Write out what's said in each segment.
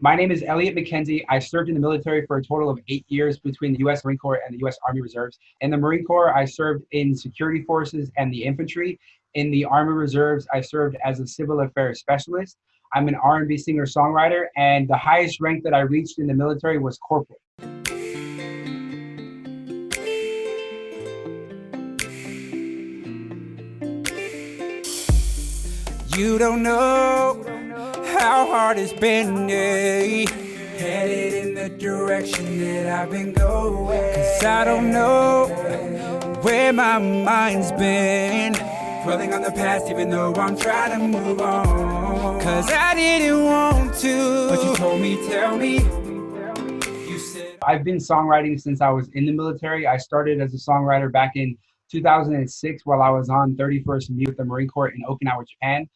My name is Elliott McKenzie. I served in the military for a total of 8 years between the U.S. Marine Corps and the U.S. Army Reserves. In the Marine Corps, I served in security forces and the infantry. In the Army Reserves, I served as a civil affairs specialist. I'm an R&B singer-songwriter, and the highest rank that I reached in the military was corporal. You don't know how hard it's been, yeah. Headed in the direction that I've been going. Cause I don't know where my mind's been. Dwelling on the past even though I'm trying to move on. Cause I didn't want to, but you told me, tell me. You said I've been songwriting since I was in the military. I started as a songwriter back in 2006 while I was on 31st Meet with the Marine Corps in Okinawa, Japan.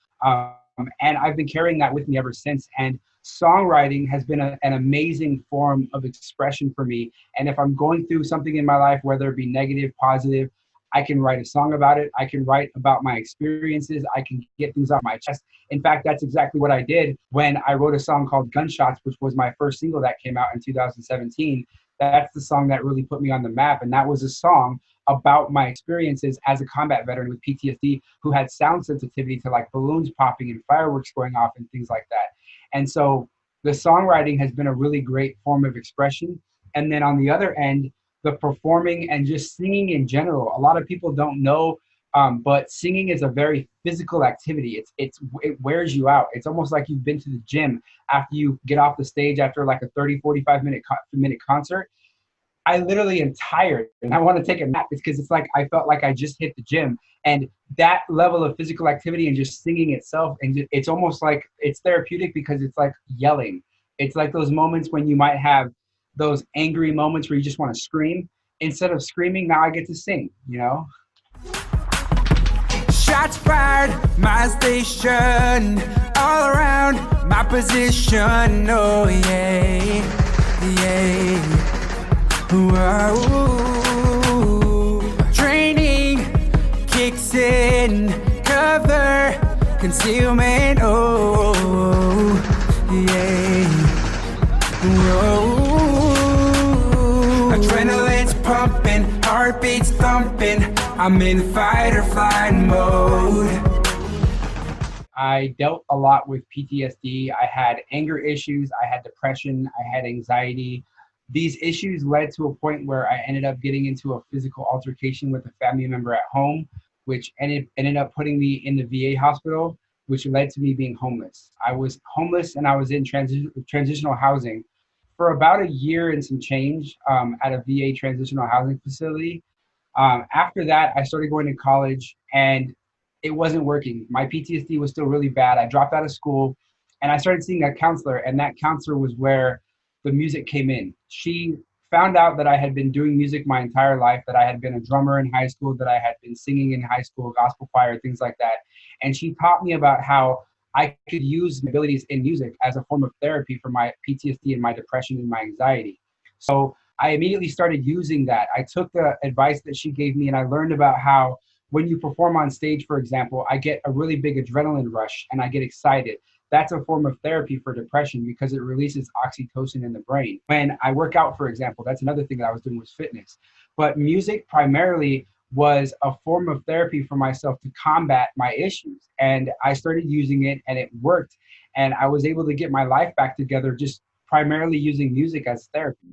And I've been carrying that with me ever since. And songwriting has been an amazing form of expression for me. And if I'm going through something in my life, whether it be negative, positive, I can write a song about it. I can write about my experiences. I can get things off my chest. In fact, that's exactly what I did when I wrote a song called Gunshots, which was my first single that came out in 2017. That's the song that really put me on the map. And that was a song about my experiences as a combat veteran with PTSD who had sound sensitivity to like balloons popping and fireworks going off and things like that. And so the songwriting has been a really great form of expression. And then on the other end, the performing and just singing in general. A lot of people don't know, but singing is a very physical activity. It wears you out. It's almost like you've been to the gym after you get off the stage after like a 45 minute concert. I literally am tired and I want to take a nap because it's like I felt like I just hit the gym. And that level of physical activity and just singing itself, and it's almost like it's therapeutic because it's like yelling. It's like those moments when you might have those angry moments where you just want to scream. Instead of screaming, now I get to sing, you know? shots fired, my station, all around my position. Oh yeah, yeah. Whoa. Training kicks in, cover, concealment. Oh yeah. Whoa. Adrenaline's pumping, heartbeats thumping. I'm in fight or flight mode. I dealt a lot with PTSD. I had anger issues. I had depression. I had anxiety. These issues led to a point where I ended up getting into a physical altercation with a family member at home, which ended up putting me in the VA hospital, which led to me being homeless. I was homeless and I was in transitional housing for about a year and some change at a VA transitional housing facility. After that, I started going to college and it wasn't working. My PTSD was still really bad. I dropped out of school and I started seeing a counselor, and that counselor was where the music came in. She found out that I had been doing music my entire life, that I had been a drummer in high school, that I had been singing in high school, gospel choir, things like that. And she taught me about how I could use my abilities in music as a form of therapy for my PTSD and my depression and my anxiety. So I immediately started using that. I took the advice that she gave me and I learned about how when you perform on stage, for example, I get a really big adrenaline rush and I get excited. That's a form of therapy for depression because it releases oxytocin in the brain. When I work out, for example, that's another thing that I was doing was fitness. But music primarily was a form of therapy for myself to combat my issues. And I started using it and it worked. And I was able to get my life back together just primarily using music as therapy.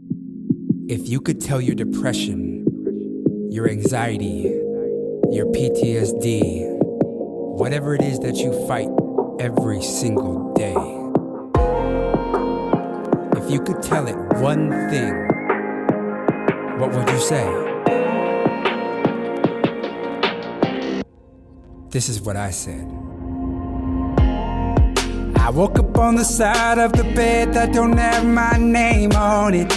If you could tell your depression, your anxiety, your PTSD, whatever it is that you fight every single day, if you could tell it one thing, what would you say? This is what I said. I woke up on the side of the bed that don't have my name on it.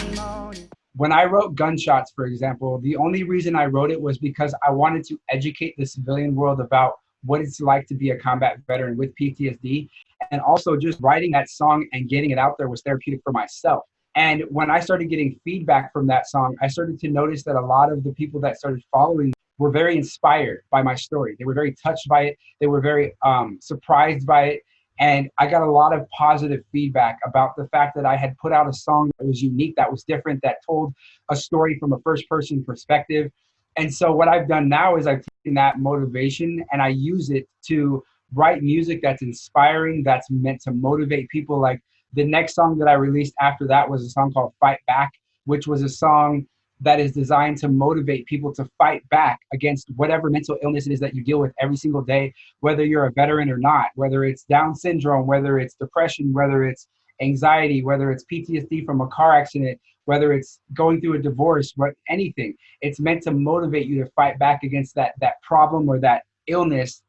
When I wrote Gunshots, for example, the only reason I wrote it was because I wanted to educate the civilian world about what it's like to be a combat veteran with PTSD. And also just writing that song and getting it out there was therapeutic for myself. And when I started getting feedback from that song, I started to notice that a lot of the people that started following were very inspired by my story. They were very touched by it. They were very surprised by it. And I got a lot of positive feedback about the fact that I had put out a song that was unique, that was different, that told a story from a first person perspective. And so what I've done now is I've taken that motivation and I use it to write music that's inspiring, that's meant to motivate people. Like the next song that I released after that was a song called Fight Back, which was a song that is designed to motivate people to fight back against whatever mental illness it is that you deal with every single day, whether you're a veteran or not, whether it's Down syndrome, whether it's depression, whether it's anxiety, whether it's PTSD from a car accident, whether it's going through a divorce, what anything. It's meant to motivate you to fight back against that problem or that illness,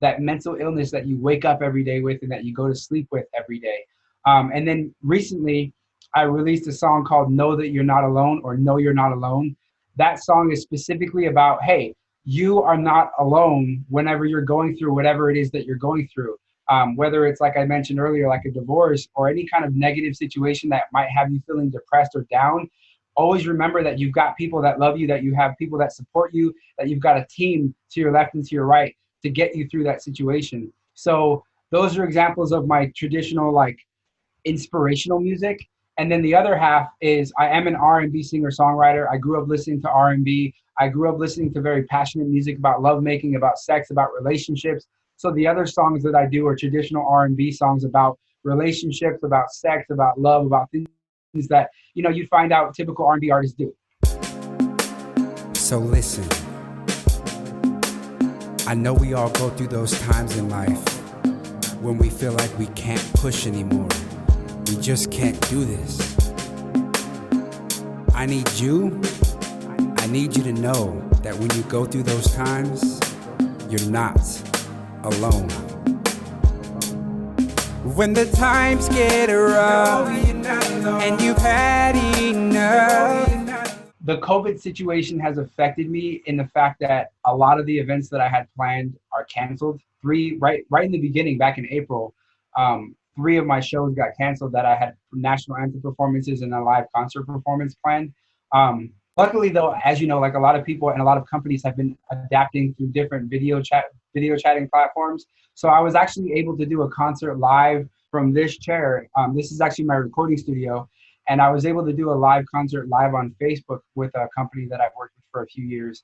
that mental illness that you wake up every day with and that you go to sleep with every day. And then recently, I released a song called Know That You're Not Alone, or Know You're Not Alone. That song is specifically about, hey, you are not alone whenever you're going through whatever it is that you're going through. Whether it's, like I mentioned earlier, like a divorce or any kind of negative situation that might have you feeling depressed or down, always remember that you've got people that love you, that you have people that support you, that you've got a team to your left and to your right to get you through that situation. So those are examples of my traditional, like, inspirational music. And then the other half is I am an R&B singer-songwriter. I grew up listening to R&B. I grew up listening to very passionate music about lovemaking, about sex, about relationships. So the other songs that I do are traditional R&B songs about relationships, about sex, about love, about things that, you know, you find out typical R&B artists do. So listen, I know we all go through those times in life when we feel like we can't push anymore. We just can't do this. I need you to know that when you go through those times, you're not alone. When the times get rough and you've had enough. The COVID situation has affected me in the fact that a lot of the events that I had planned are canceled. Right in the beginning, back in April, 3 of my shows got canceled that I had national anthem performances and a live concert performance planned. Luckily, though, as you know, like a lot of people and a lot of companies have been adapting through different video chatting platforms. So I was actually able to do a concert live from this chair. This is actually my recording studio. And I was able to do a live concert live on Facebook with a company that I've worked with for a few years.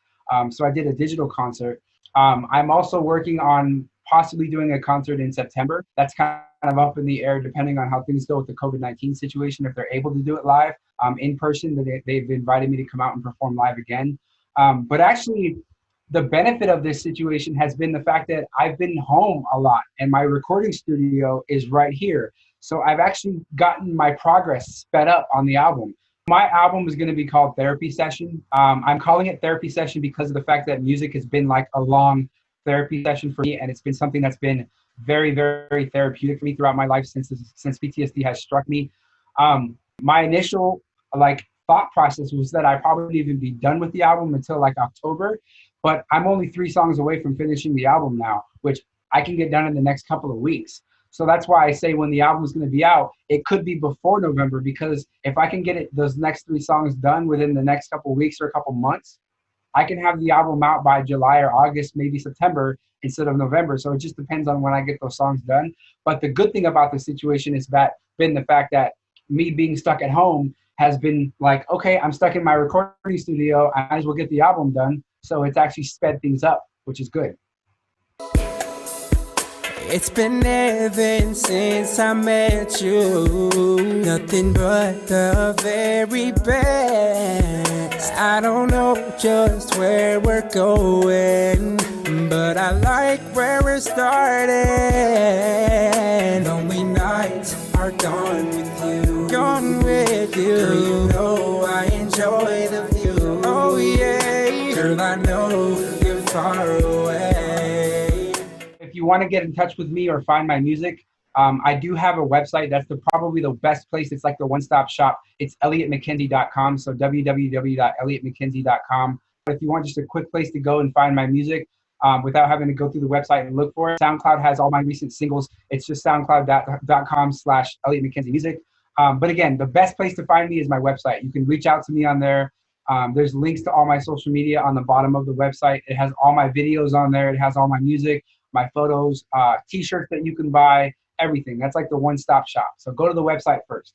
So I did a digital concert. I'm also working on possibly doing a concert in September. That's kind of up in the air depending on how things go with the COVID-19 situation, if they're able to do it live in person. They've invited me to come out and perform live again. But actually, the benefit of this situation has been the fact that I've been home a lot and my recording studio is right here. So I've actually gotten my progress sped up on the album. My album is going to be called Therapy Session. I'm calling it Therapy Session because of the fact that music has been like a long therapy session for me, and it's been something that's been very, very therapeutic for me throughout my life since PTSD has struck me. My initial thought process was that I probably wouldn't even be done with the album until like October, but I'm only 3 songs away from finishing the album now, which I can get done in the next couple of weeks. So that's why I say when the album is going to be out, it could be before November, because if I can get those next 3 songs done within the next couple of weeks or a couple months, I can have the album out by July or August, maybe September instead of November. So it just depends on when I get those songs done. But the good thing about the situation has been the fact that me being stuck at home has been like, okay, I'm stuck in my recording studio. I might as well get the album done. So it's actually sped things up, which is good. It's been heaven since I met you. Nothing but the very best. I don't know just where we're going, but I like where we're starting. Lonely nights are gone with you. Gone with you. Girl, you know I enjoy the view. Oh yeah. Girl, I know you're far away. If you want to get in touch with me or find my music, I do have a website. That's probably the best place. It's like the one-stop shop. It's elliottmckenzie.com. So www.elliottmckenzie.com. If you want just a quick place to go and find my music without having to go through the website and look for it, SoundCloud has all my recent singles. It's just soundcloud.com/elliottmckenzie music. But again, the best place to find me is my website. You can reach out to me on there. There's links to all my social media on the bottom of the website. It has all my videos on there. It has all my music, my photos, t-shirts that you can buy. everything. That's like the one-stop shop. So go to the website first.